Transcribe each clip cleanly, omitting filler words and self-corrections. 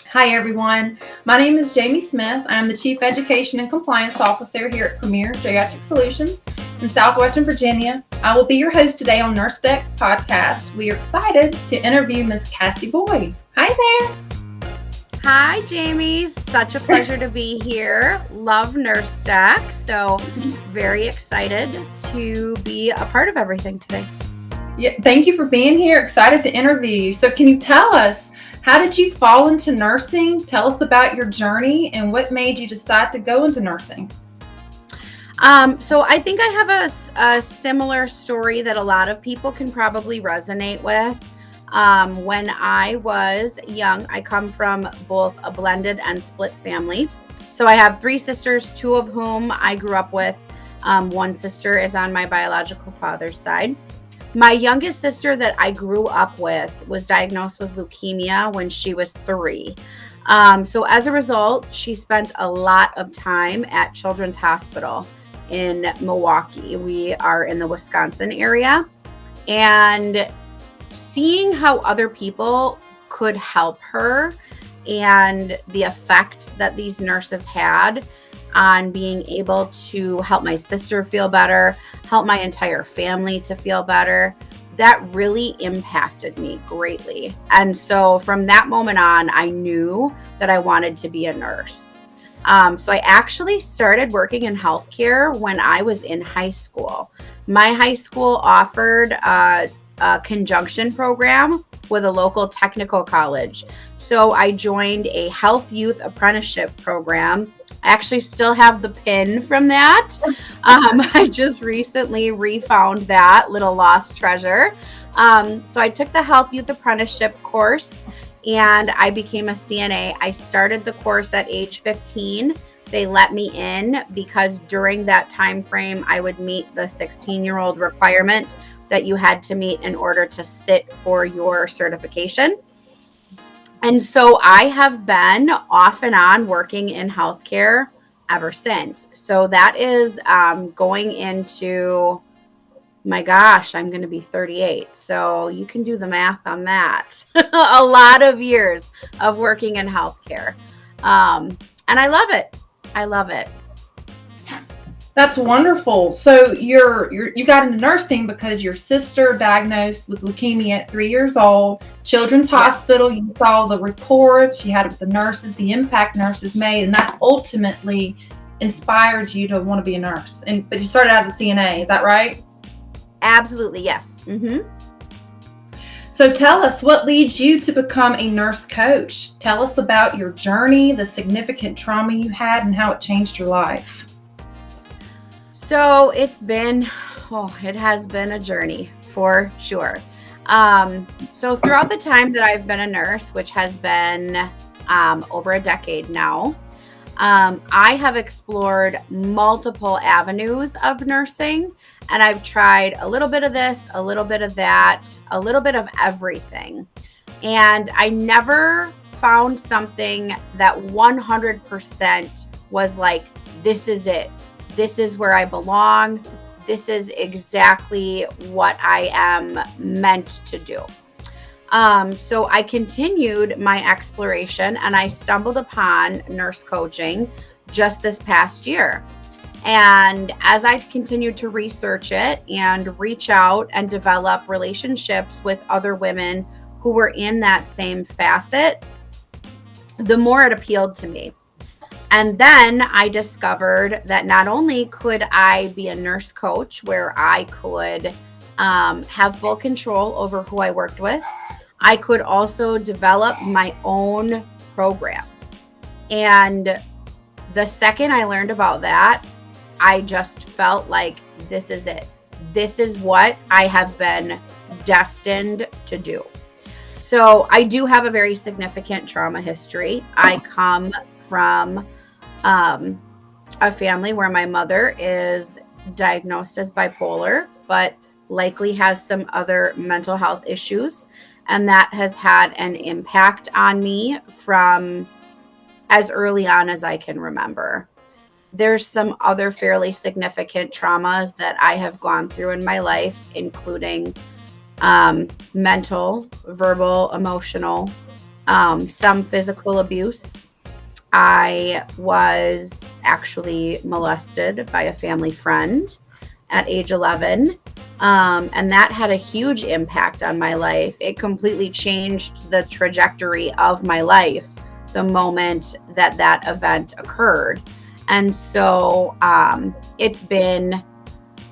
Hi, everyone. My name is Jamie Smith. I am the Chief Education and Compliance Officer here at Premier Geriatric Solutions in Southwestern Virginia. I will be your host today on Nurse Deck Podcast. We are excited to interview Ms. Cassie Boyd. Hi there. Hi, Jamie. Such a pleasure to be here. Love Nurse Deck. So very excited to be a part of everything today. Yeah, thank you for being here. Excited to interview you. So can you tell us, how did you fall into nursing? Tell us about your journey and what made you decide to go into nursing. So I think I have a similar story that a lot of people can probably resonate with. When I was young, I come from both a blended and split family. So I have 3 sisters, 2 of whom I grew up with. One sister is on my biological father's side. My youngest sister that I grew up with was diagnosed with leukemia when she was 3. So as a result, she spent a lot of time at Children's Hospital in Milwaukee. We are in the Wisconsin area. And seeing how other people could help her and the effect that these nurses had on being able to help my sister feel better, help my entire family to feel better, that really impacted me greatly. And so from that moment on, I knew that I wanted to be a nurse. So I actually started working in healthcare when I was in high school. My high school offered a conjunction program with a local technical college. So I joined a health youth apprenticeship program. I actually still have the pin from that. I just recently refound that little lost treasure. So I took the health youth apprenticeship course and I became a CNA. I started the course at age 15. They let me in because during that time frame, I would meet the 16-year-old requirement that you had to meet in order to sit for your certification. And so I have been off and on working in healthcare ever since. So that is going into, my gosh, I'm going to be 38. So you can do the math on that. A lot of years of working in healthcare. And I love it. I love it. That's wonderful. So you got into nursing because your sister diagnosed with leukemia at 3 years old. Children's Hospital, you saw the reports, you had it with the nurses, the impact nurses made, and that ultimately inspired you to want to be a nurse. But you started out as a CNA, is that right? Absolutely, yes. Mm-hmm. So tell us, what leads you to become a nurse coach? Tell us about your journey, the significant trauma you had, and how it changed your life. So it has been a journey for sure. So throughout the time that I've been a nurse, which has been over a decade now, I have explored multiple avenues of nursing, and I've tried a little bit of this, a little bit of that, a little bit of everything. And I never found something that 100% was like, this is it. This is where I belong. This is exactly what I am meant to do. So I continued my exploration and I stumbled upon nurse coaching just this past year. And as I continued to research it and reach out and develop relationships with other women who were in that same facet, the more it appealed to me. And then I discovered that not only could I be a nurse coach where I could have full control over who I worked with, I could also develop my own program. And the second I learned about that, I just felt like this is it. This is what I have been destined to do. So I do have a very significant trauma history. I come from a family where my mother is diagnosed as bipolar, but likely has some other mental health issues. And that has had an impact on me from as early on as I can remember. There's some other fairly significant traumas that I have gone through in my life, including mental, verbal, emotional, some physical abuse. I was actually molested by a family friend at age 11. And that had a huge impact on my life. It completely changed the trajectory of my life the moment that that event occurred. And so it's been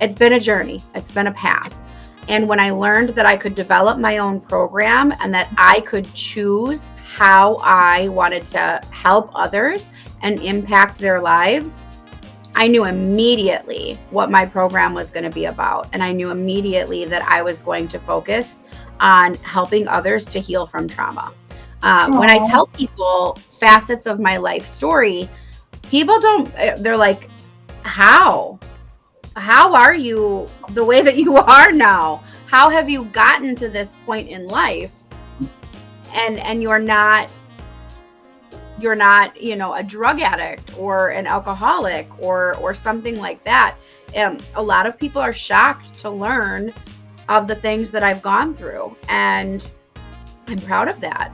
a journey. It's been a path. And when I learned that I could develop my own program and that I could choose how I wanted to help others and impact their lives, I knew immediately what my program was going to be about. And I knew immediately that I was going to focus on helping others to heal from trauma. When I tell people facets of my life story, people they're like, how are you the way that you are now? How have you gotten to this point in life? And you're not, a drug addict or an alcoholic or something like that. A lot of people are shocked to learn of the things that I've gone through, and I'm proud of that.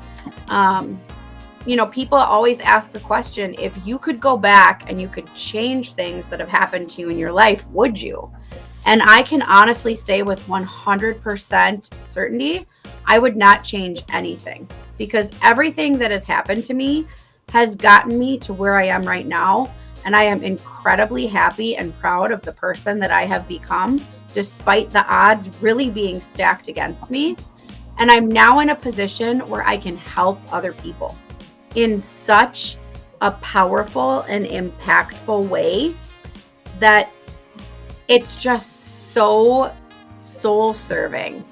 People always ask the question, if you could go back and you could change things that have happened to you in your life, would you? And I can honestly say with 100% certainty, I would not change anything, because everything that has happened to me has gotten me to where I am right now. And I am incredibly happy and proud of the person that I have become, despite the odds really being stacked against me. And I'm now in a position where I can help other people in such a powerful and impactful way that it's just so soul serving.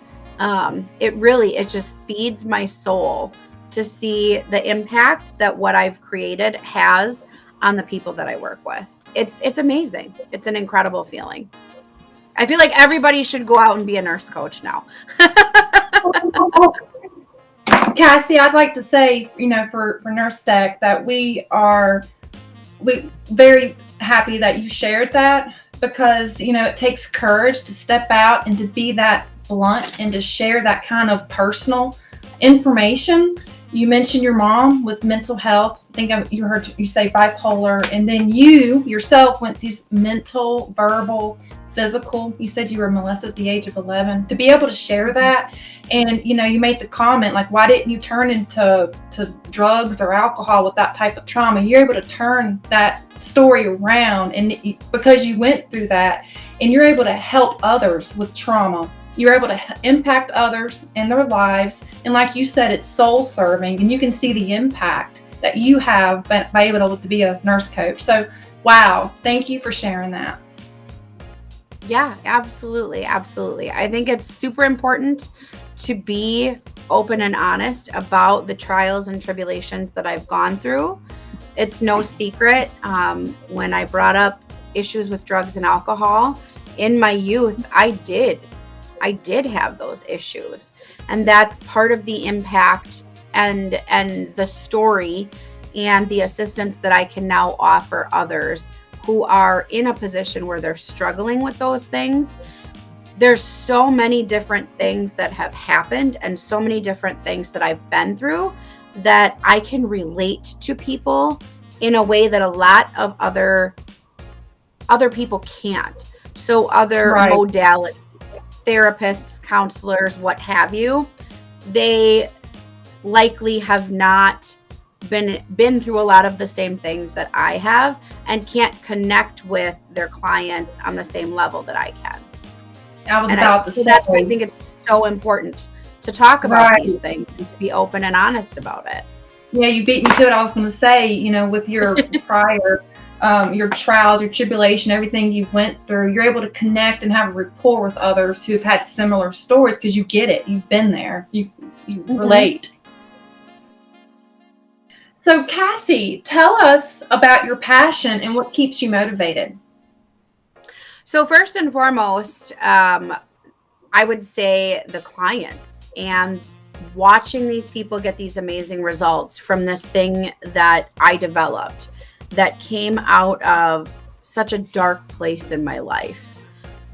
It just feeds my soul to see the impact that what I've created has on the people that I work with. It's amazing. It's an incredible feeling. I feel like everybody should go out and be a nurse coach now. Cassie, I'd like to say, for Nurse Tech, that we very happy that you shared that, because, it takes courage to step out and to be that blunt and to share that kind of personal information. You mentioned your mom with mental health. I think you heard you say bipolar, and then you yourself went through mental, verbal, physical. You said you were molested at the age of 11. To be able to share that, and you made the comment, like, why didn't you turn into drugs or alcohol with that type of trauma? You're able to turn that story around, and because you went through that, and you're able to help others with trauma. You're able to impact others in their lives. And like you said, it's soul serving, and you can see the impact that you have by able to be a nurse coach. So, wow, thank you for sharing that. Yeah, absolutely. Absolutely. I think it's super important to be open and honest about the trials and tribulations that I've gone through. It's no secret. When I brought up issues with drugs and alcohol in my youth, I did have those issues, and that's part of the impact and the story and the assistance that I can now offer others who are in a position where they're struggling with those things. There's so many different things that have happened and so many different things that I've been through that I can relate to people in a way that a lot of other people can't. So other modalities, therapists, counselors, what have you, they likely have not been through a lot of the same things that I have and can't connect with their clients on the same level that I can. So that's why I think it's so important to talk about these things and to be open and honest about it. Yeah, you beat me to it. I was going to say, with your prior your trials, your tribulation, everything you've went through, you're able to connect and have a rapport with others who've had similar stories, because you get it. You've been there. You relate. So, Cassie, tell us about your passion and what keeps you motivated. So first and foremost, I would say the clients, and watching these people get these amazing results from this thing that I developed that came out of such a dark place in my life.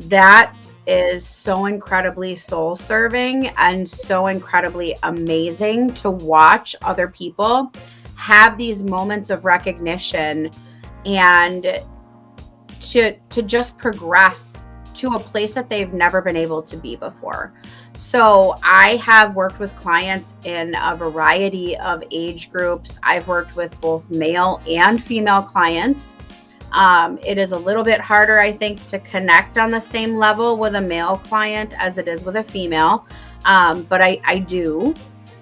That is so incredibly soul serving and so incredibly amazing to watch other people have these moments of recognition and to just progress to a place that they've never been able to be before. So I have worked with clients in a variety of age groups. I've worked with both male and female clients. It is a little bit harder, I think, to connect on the same level with a male client as it is with a female. But I do,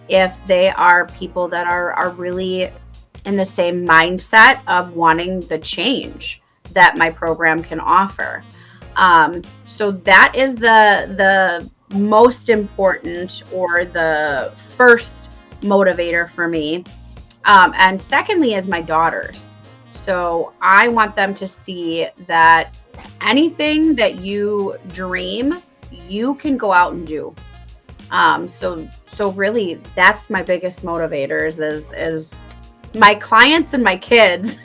if they are people that are really in the same mindset of wanting the change that my program can offer. So that is the most important, or the first motivator for me. And secondly is my daughters. So I want them to see that anything that you dream, you can go out and do. So really that's my biggest motivators is my clients and my kids.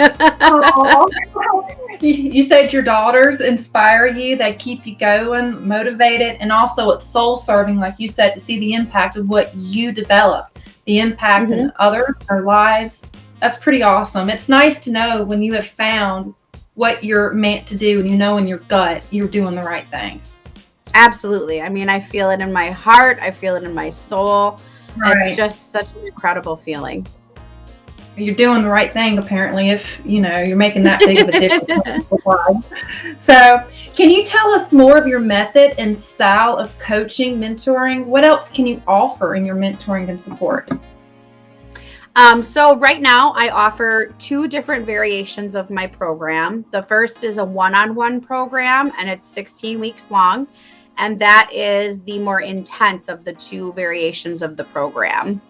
You said your daughters inspire you, they keep you going, motivated, and also it's soul serving, like you said, to see the impact of what you develop, the impact in others, their lives. That's pretty awesome. It's nice to know when you have found what you're meant to do and you know in your gut you're doing the right thing. Absolutely. I mean, I feel it in my heart. I feel it in my soul. Right. It's just such an incredible feeling. You're doing the right thing, apparently, if you're making that big of a difference. So can you tell us more of your method and style of coaching, mentoring? What else can you offer in your mentoring and support? So right now I offer 2 different variations of my program. The first is a one-on-one program, and it's 16 weeks long. And that is the more intense of the 2 variations of the program.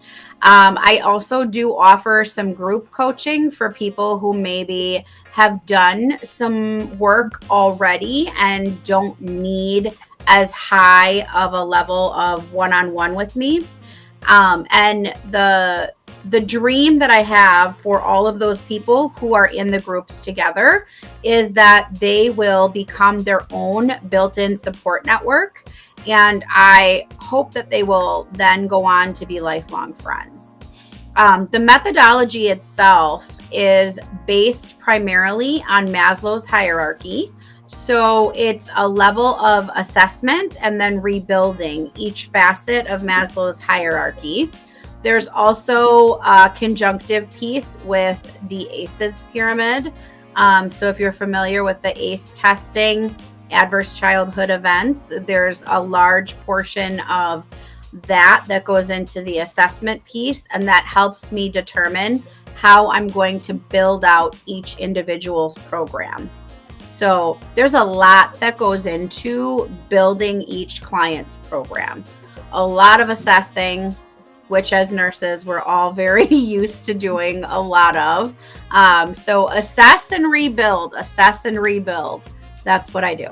I also do offer some group coaching for people who maybe have done some work already and don't need as high of a level of one-on-one with me. And the dream that I have for all of those people who are in the groups together is that they will become their own built-in support network. And I hope that they will then go on to be lifelong friends. The methodology itself is based primarily on Maslow's hierarchy. So it's a level of assessment and then rebuilding each facet of Maslow's hierarchy. There's also a conjunctive piece with the ACEs pyramid. So if you're familiar with the ACE testing, adverse childhood events, there's a large portion of that goes into the assessment piece, and that helps me determine how I'm going to build out each individual's program. So there's a lot that goes into building each client's program. A lot of assessing, which as nurses, we're all very used to doing a lot of. So assess and rebuild. That's what I do.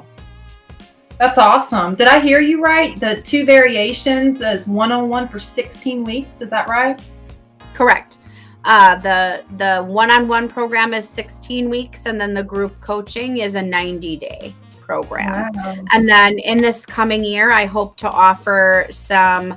That's awesome. Did I hear you right? The 2 variations is one-on-one for 16 weeks. Is that right? Correct. The one-on-one program is 16 weeks, and then the group coaching is a 90-day program. Wow. And then in this coming year, I hope to offer some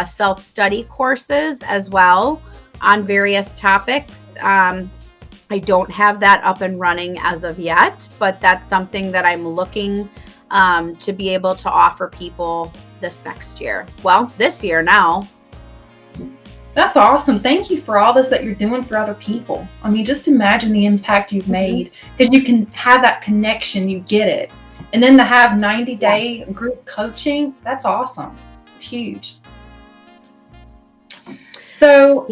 self-study courses as well on various topics. I don't have that up and running as of yet, but that's something that I'm looking to be able to offer people this next year. Well, this year now. That's awesome. Thank you for all this that you're doing for other people. I mean, just imagine the impact you've made, because you can have that connection, you get it. And then to have 90-day group coaching, that's awesome. It's huge. So,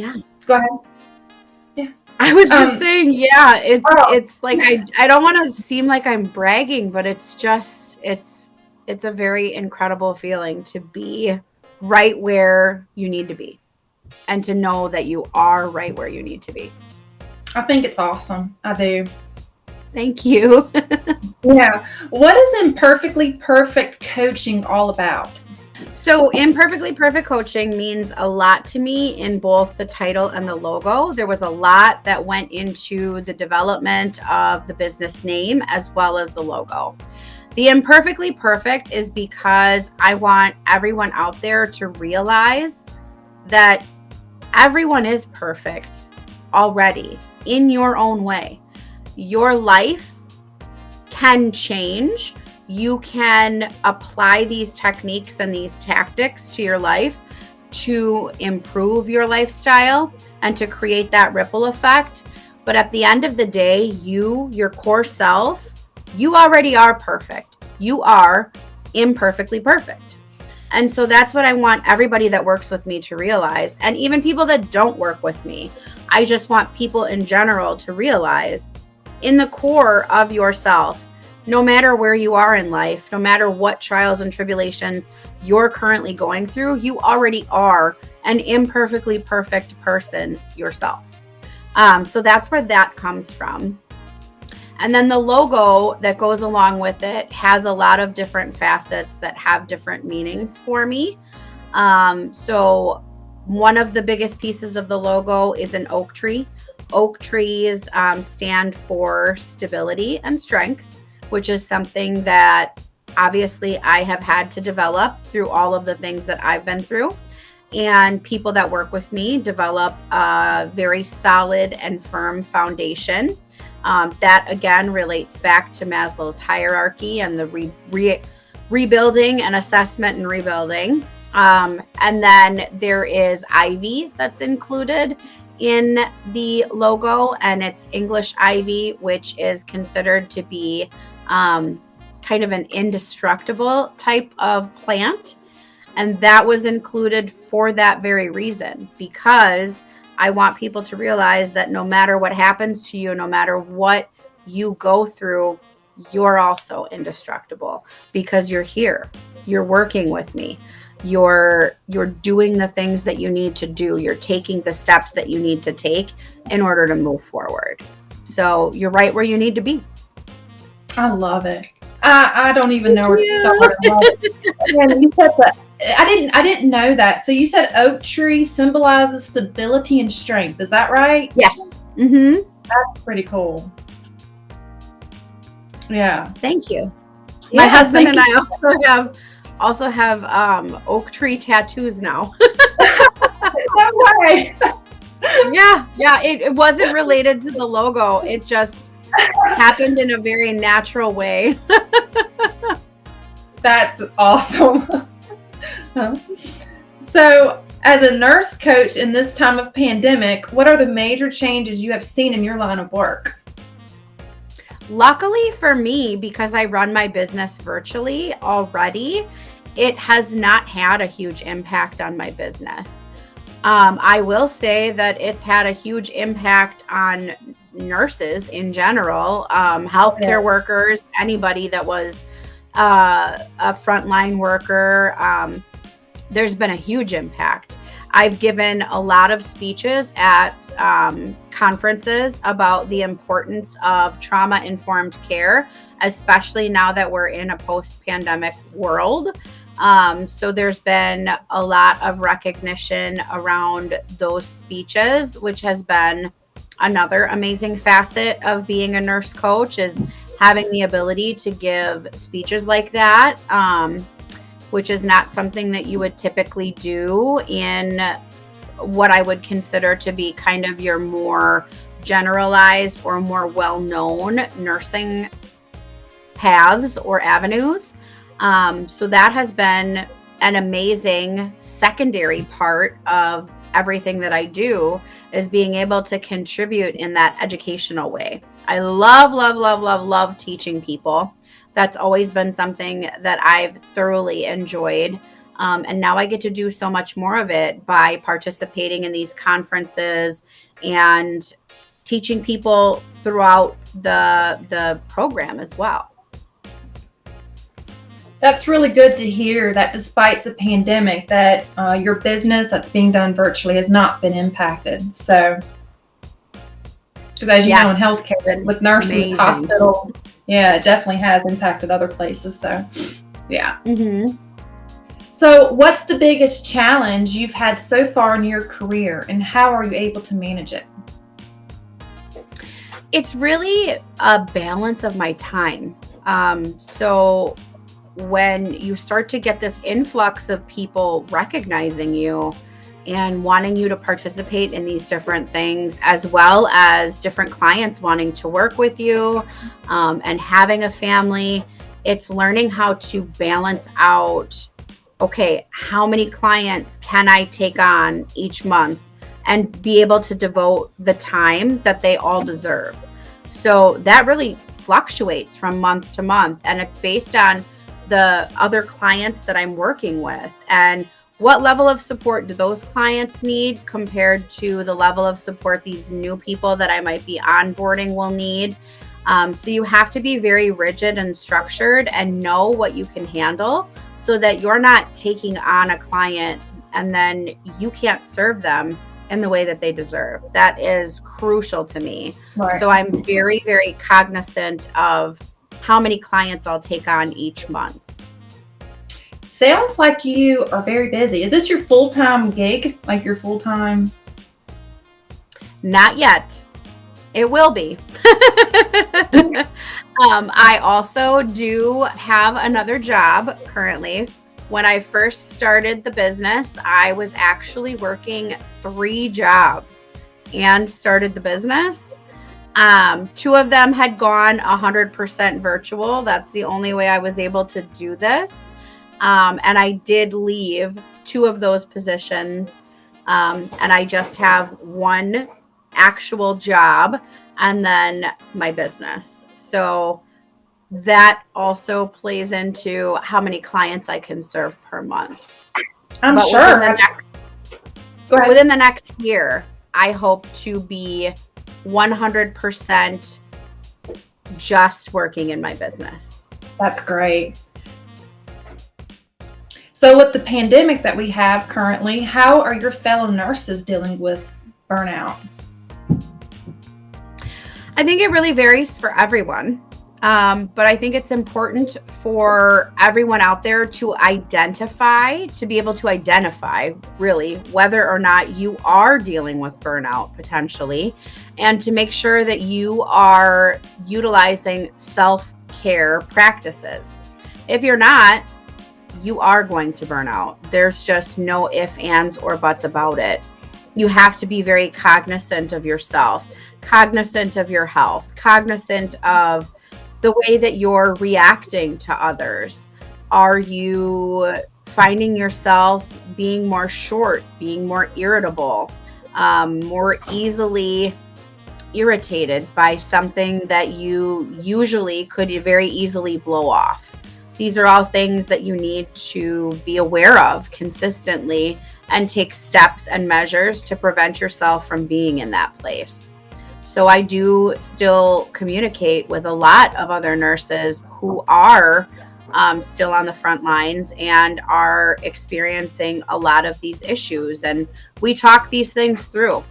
go ahead. I was just saying, it's like, I don't want to seem like I'm bragging, but it's just, it's a very incredible feeling to be right where you need to be and to know that you are right where you need to be. I think it's awesome. I do. Thank you. Yeah. What is Imperfectly Perfect Coaching all about? So Imperfectly Perfect Coaching means a lot to me in both the title and the logo. There was a lot that went into the development of the business name as well as the logo. The imperfectly perfect is because I want everyone out there to realize that everyone is perfect already in your own way. Your life can change. You can apply these techniques and these tactics to your life to improve your lifestyle and to create that ripple effect. But at the end of the day, your core self, you already are perfect. You are imperfectly perfect. And so that's what I want everybody that works with me to realize. And even people that don't work with me, I just want people in general to realize in the core of yourself, no matter where you are in life, no matter what trials and tribulations you're currently going through, you already are an imperfectly perfect person yourself. So that's where that comes from. And then the logo that goes along with it has a lot of different facets that have different meanings for me. So one of the biggest pieces of the logo is an oak tree. Oak trees stand for stability and strength, which is something that obviously I have had to develop through all of the things that I've been through. And people that work with me develop a very solid and firm foundation. That again relates back to Maslow's hierarchy and the rebuilding and assessment and rebuilding. And then there is ivy that's included in the logo, and it's English ivy, which is considered to be kind of an indestructible type of plant. And that was included for that very reason, because I want people to realize that no matter what happens to you, no matter what you go through, you're also indestructible because you're here. You're working with me. You're doing the things that you need to do. You're taking the steps that you need to take in order to move forward. So you're right where you need to be. I love it. I don't even know where to start. And you said that I didn't know that. So you said oak tree symbolizes stability and strength. Is that right? Yes. Mm-hmm. That's pretty cool. Yeah. Thank you. My husband and I also have oak tree tattoos now. No way. Yeah. It wasn't related to the logo. It just happened in a very natural way. That's awesome. So, as a nurse coach in this time of pandemic, what are the major changes you have seen in your line of work? Luckily for me, because I run my business virtually already, it has not had a huge impact on my business. I will say that it's had a huge impact on nurses in general, healthcare workers, anybody that was a frontline worker. There's been a huge impact. I've given a lot of speeches at conferences about the importance of trauma-informed care, especially now that we're in a post-pandemic world. So there's been a lot of recognition around those speeches, which has been another amazing facet of being a nurse coach, is having the ability to give speeches like that, which is not something that you would typically do in what I would consider to be kind of your more generalized or more well-known nursing paths or avenues. So that has been an amazing secondary part of everything that I do, is being able to contribute in that educational way. I love teaching people. That's always been something that I've thoroughly enjoyed. And now I get to do so much more of it by participating in these conferences and teaching people throughout the program as well. That's really good to hear that despite the pandemic, that your business that's being done virtually has not been impacted. So, because as you know, in healthcare, with nursing, hospital, it definitely has impacted other places. So, yeah. Mm-hmm. So, what's the biggest challenge you've had so far in your career, and how are you able to manage it? It's really a balance of my time. So when you start to get this influx of people recognizing you and wanting you to participate in these different things, as well as different clients wanting to work with you, and having a family, it's learning how to balance out, okay, how many clients can I take on each month and be able to devote the time that they all deserve. So that really fluctuates from month to month, and it's based on the other clients that I'm working with and what level of support do those clients need compared to the level of support these new people that I might be onboarding will need. So you have to be very rigid and structured and know what you can handle so that you're not taking on a client and then you can't serve them in the way that they deserve. That is crucial to me. Right. So I'm very, very cognizant of how many clients I'll take on each month. Sounds like you are very busy. Is this your full-time gig? Like your full-time? Not yet. It will be. I also do have another job currently. When I first started the business, I was actually working 3 jobs and started the business. 2 of them had gone 100% virtual. That's the only way I was able to do this. And I did leave 2 of those positions. And I just have 1 actual job and then my business. So that also plays into how many clients I can serve per month. I'm sure. Within the next year, I hope to be 100% just working in my business. That's great. So with the pandemic that we have currently, how are your fellow nurses dealing with burnout? I think it really varies for everyone. But I think it's important for everyone out there to be able to identify really whether or not you are dealing with burnout potentially, and to make sure that you are utilizing self-care practices. If you're not, you are going to burn out. There's just no ifs, ands, or buts about it. You have to be very cognizant of yourself, cognizant of your health, cognizant of the way that you're reacting to others. Are you finding yourself being more short, being more irritable, more easily irritated by something that you usually could very easily blow off? These are all things that you need to be aware of consistently and take steps and measures to prevent yourself from being in that place. So I do still communicate with a lot of other nurses who are still on the front lines and are experiencing a lot of these issues. And we talk these things through.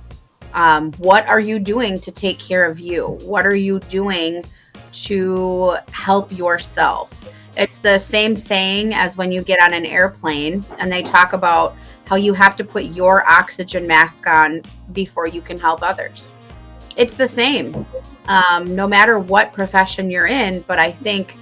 What are you doing to take care of you? What are you doing to help yourself? It's the same saying as when you get on an airplane and they talk about how you have to put your oxygen mask on before you can help others. It's the same, no matter what profession you're in. But I think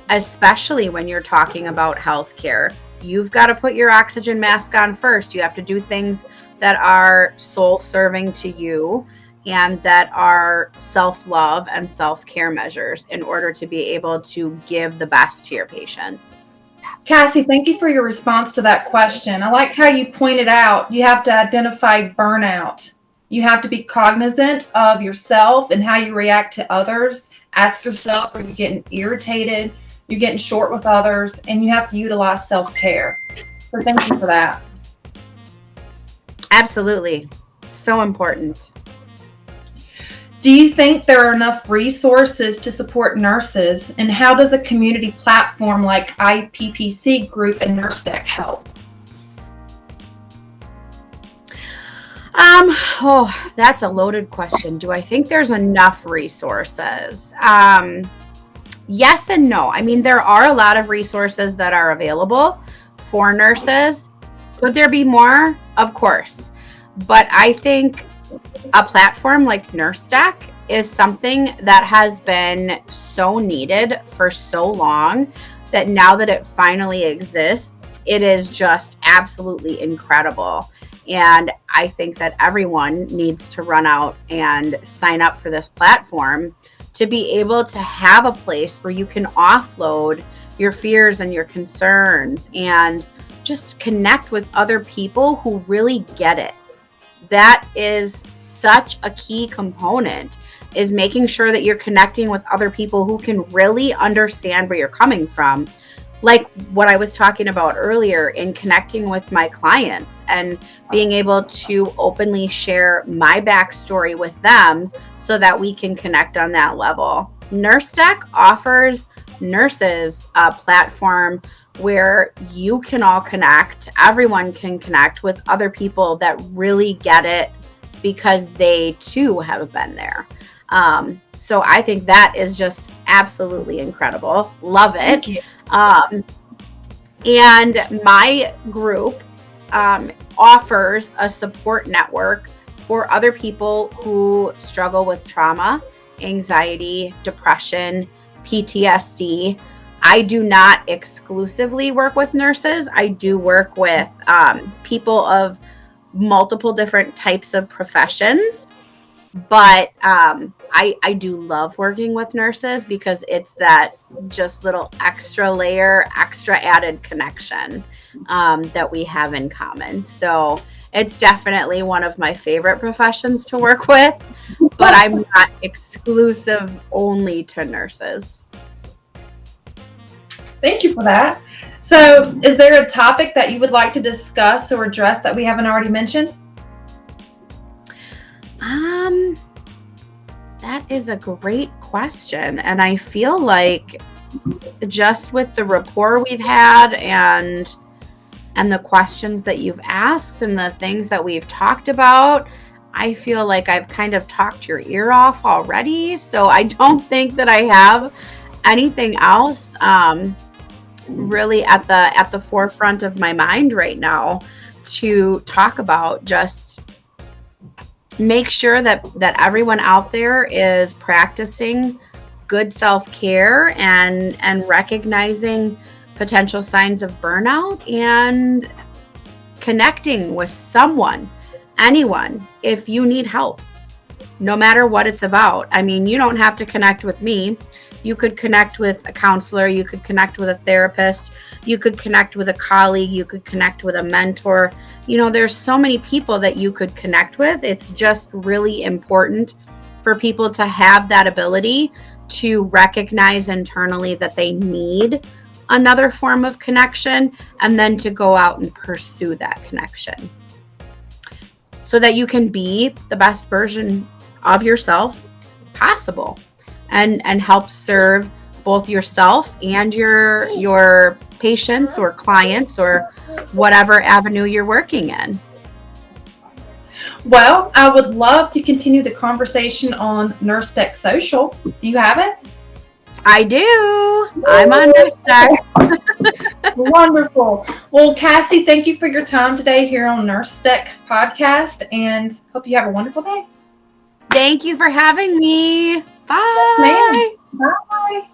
especially when you're talking about healthcare, you've got to put your oxygen mask on first. You have to do things that are soul-serving to you and that are self-love and self-care measures in order to be able to give the best to your patients. Cassie, thank you for your response to that question. I like how you pointed out you have to identify burnout. You have to be cognizant of yourself and how you react to others. Ask yourself, are you getting irritated? You're getting short with others, and you have to utilize self-care. So thank you for that. Absolutely. So important. Do you think there are enough resources to support nurses, and how does a community platform like IPPC Group and NurseDeck help? That's a loaded question. Do I think there's enough resources? Yes and no. I mean, there are a lot of resources that are available for nurses. Could there be more? Of course. But I think a platform like Nurse Deck is something that has been so needed for so long that now that it finally exists, it is just absolutely incredible. And I think that everyone needs to run out and sign up for this platform to be able to have a place where you can offload your fears and your concerns and just connect with other people who really get it. That is such a key component, is making sure that you're connecting with other people who can really understand where you're coming from. Like what I was talking about earlier in connecting with my clients and being able to openly share my backstory with them so that we can connect on that level. Nurse Deck offers nurses a platform where you can all connect, everyone can connect with other people that really get it because they too have been there. So I think that is just absolutely incredible. Love it. And my group offers a support network for other people who struggle with trauma, anxiety, depression, PTSD. I do not exclusively work with nurses. I do work with people of multiple different types of professions. But I do love working with nurses because it's that just little extra layer, extra added connection that we have in common. So it's definitely one of my favorite professions to work with, but I'm not exclusive only to nurses. Thank you for that. So is there a topic that you would like to discuss or address that we haven't already mentioned? That is a great question. And I feel like just with the rapport we've had and the questions that you've asked and the things that we've talked about, I feel like I've kind of talked your ear off already. So I don't think that I have anything else really at the forefront of my mind right now to talk about. Just make sure that everyone out there is practicing good self-care and recognizing potential signs of burnout and connecting with someone, anyone, if you need help, no matter what it's about. I mean, you don't have to connect with me. You could connect with a counselor. You could connect with a therapist. You could connect with a colleague. You could connect with a mentor. You know, there's so many people that you could connect with. It's just really important for people to have that ability to recognize internally that they need another form of connection and then to go out and pursue that connection so that you can be the best version of yourself possible and help serve both yourself and your patients or clients or whatever avenue you're working in. Well, I would love to continue the conversation on Nurse Deck Social. Do you have it? I do. I'm on Nurse Deck. Wonderful. Well, Cassie, thank you for your time today here on Nurse Deck Podcast, and hope you have a wonderful day. Thank you for having me. Bye. Bye.